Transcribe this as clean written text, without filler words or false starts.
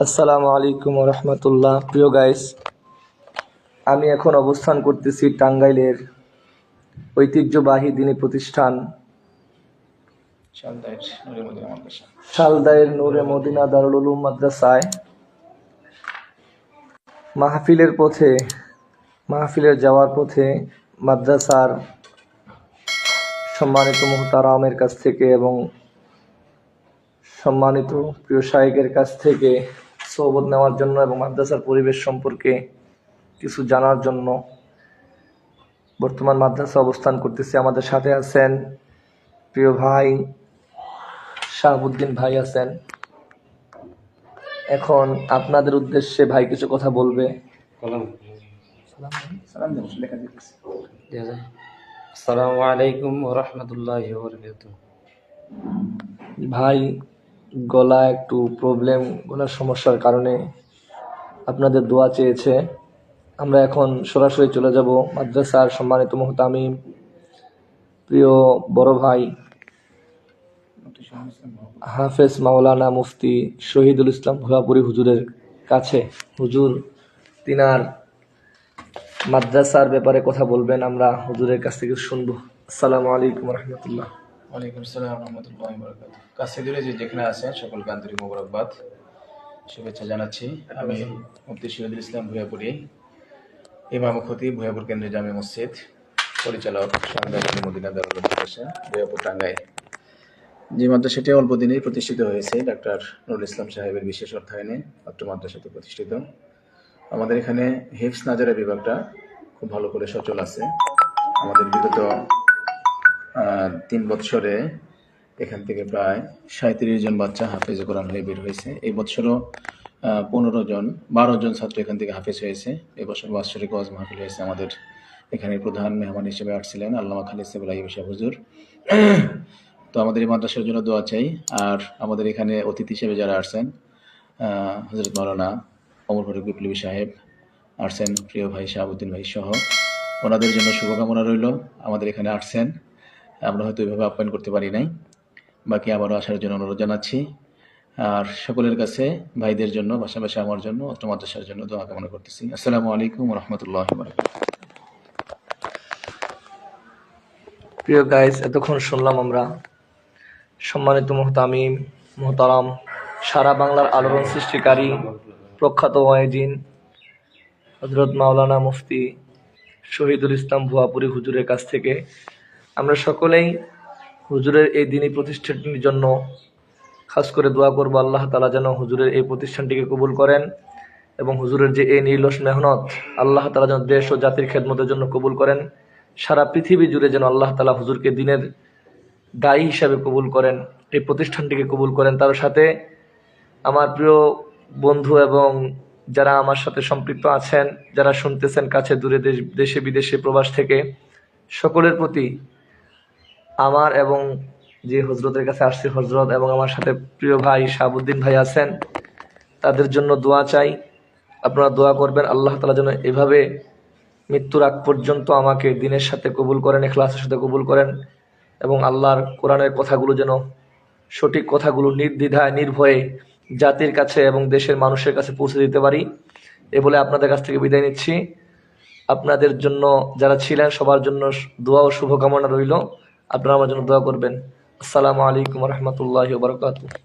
আসসালামু আলাইকুম রহমতুল্লাহ। প্রিয় গাইস, আমি এখন অবস্থান করতেছি টাঙ্গাইলের ঐতিহ্যবাহী দিনী প্রতিষ্ঠান শালদায়ের নূরে মদিনা দারুল উলুম মাদ্রাসায় মাহফিলের যাওয়ার পথে মাদ্রাসার সম্মানিত মুহতারামের কাছ থেকে এবং সম্মানিত প্রিয় শায়েখের কাছ থেকে সোহবত নেওয়ার জন্য এবং মাদ্রাসার পরিবেশ সম্পর্কে কিছু জানার জন্য বর্তমান মাদ্রাসা অবস্থান করতেছি। আমাদের সাথে আছেন প্রিয় ভাই শাহাবুদ্দিন ভাই আছেন। এখন আপনাদের উদ্দেশ্যে ভাই কিছু কথা বলবে। আসসালামু আলাইকুম ওয়া রাহমাতুল্লাহি ওয়া বারাকাতুহু। ভাই গলা একটু প্রবলেম, গলার সমস্যার কারণে আপনাদের দোয়া চেয়েছে। আমরা এখন সরাসরি চলে যাব মাদ্রাসার সম্মানিত মুহতামিম প্রিয় বড় ভাই হাফেজ মাওলানা মুফতি শহীদুল ইসলাম ভুয়াপুরি হুজুরের কাছে। হুজুর তিনার মাদ্রাসার ব্যাপারে কথা বলবেন, আমরা হুজুরের কাছ থেকে শুনবো। আসসালামু আলাইকুম রহমতুল্লাহ। ওয়ালাইকুম আসসালাম রহমতুল্লাহি ওয়া বারাকাতুহু। কাছে দূরে যেখানে আছেন সকলকে আন্তরিক মোবারকবাদ, শুভেচ্ছা জানাচ্ছি। আমি মুফতি শহীদুল ইসলাম ভুয়াপুরি, ইমাম খতিব ভুয়াপুর কেন্দ্রীয় জামে মসজিদ, পরিচালক শালদায়ের মদিনা দারুল উলুম মাদ্রাসা ভুয়াপুর টাঙ্গাইল। যে মাদ্রাসাটি অল্প দিনেই প্রতিষ্ঠিত হয়েছে ডক্টর নুরুল ইসলাম সাহেবের বিশেষ অর্থায়নে অত্র মাদ্রাসাটি প্রতিষ্ঠিত। আমাদের এখানে হিফজ নাজারা বিভাগটা খুব ভালো করে সচল আছে। আমাদের বিগত 3 বৎসরে এখান থেকে প্রায় 37 জন বাচ্চা হাফেজ কোরআন হয়ে বের হয়েছে। এই বছরও 12 জন ছাত্র এখান থেকে হাফেজ হয়েছে। এবছর বাৎসরিক ওয়াজ মাহফিল হয়েছে। আমাদের এখানে প্রধান মেহমান হিসেবে আসছিলেন আল্লামা খালিদ সাহেব সাহেব হুজুর। তো আমাদের এই মাদ্রাসার জন্য দোয়া চাই। আর আমাদের এখানে অতিথি হিসেবে যারা আসছেন, হযরত মাওলানা ওমর ফারুক বিপ্লবী সাহেব আসছেন, প্রিয় ভাই শাহাবুদ্দিন ভাই সহ, ওনাদের জন্য শুভকামনা রইল। আমাদের এখানে আসছেন, আমরা হয়তো এভাবে আপ্যায়ন করতে পারি নাই, বাকি আবারও আসার জন্য অনুরোধ জানাচ্ছি। আর সকলের কাছে ভাইদের জন্য, পাশাপাশি আমার জন্য, অত্র মাদ্রাসার জন্য দোয়া কামনা করতেছি। আসসালামু আলাইকুম ওয়া রাহমাতুল্লাহি ওয়া বারাকাতুহু। প্রিয় গাইস, এতক্ষণ শুনলাম আমরা সম্মানিত মুহতামিম মুহতারাম, সারা বাংলার আলোড়ন সৃষ্টিকারী প্রখ্যাত ওয়াইজিন হযরত মাওলানা মুফতি শহীদুল ইসলাম ভুয়াপুরি হুজুরের কাছ থেকে। আমরা সকলেই হুজুরের এই দিনী প্রতিষ্ঠানটির জন্য খাস করে দোয়া করব, আল্লাহ তাআলা যেন হুজুরের এই প্রতিষ্ঠানটিকে কবুল করেন এবং হুজুরের যে এই নির্লস মেহনত আল্লাহ তাআলা যেন দেশ ও জাতির খেদমতের জন্য কবুল করেন। সারা পৃথিবী জুড়ে যেন আল্লাহ তাআলা হুজুরকে দিনের দায়ী হিসাবে কবুল করেন, এই প্রতিষ্ঠানটিকে কবুল করেন। তার সাথে আমার প্রিয় বন্ধু এবং যারা আমার সাথে সম্পৃক্ত আছেন, যারা শুনতেছেন কাছে দূরে, দেশে বিদেশে প্রবাস থেকে, সকলের প্রতি আমার এবং যে হজরতের কাছে আসছে হজরত এবং আমার সাথে প্রিয় ভাই শাহাবুদ্দিন ভাই আছেন, তাদের জন্য দোয়া চাই। আপনারা দোয়া করবেন আল্লাহ তাআলা যেন এভাবে মৃত্যুর আগ পর্যন্ত আমাকে দিনের সাথে কবুল করেন, ইখলাসের সাথে কবুল করেন এবং আল্লাহর কোরআনের কথাগুলো যেন, সঠিক কথাগুলো নির্দ্বিধায় নির্ভয়ে জাতির কাছে এবং দেশের মানুষের কাছে পৌঁছে দিতে পারি। এ বলে আপনাদের কাছ থেকে বিদায় নিচ্ছি। আপনাদের জন্য যারা ছিলেন সবার জন্য দোয়া ও শুভকামনা রইল। আপনারা আমার জন্য দোয়া করবেন। আসসালামু আলাইকুম রহমতুল্লাহি ওয়া বারাকাতুহু।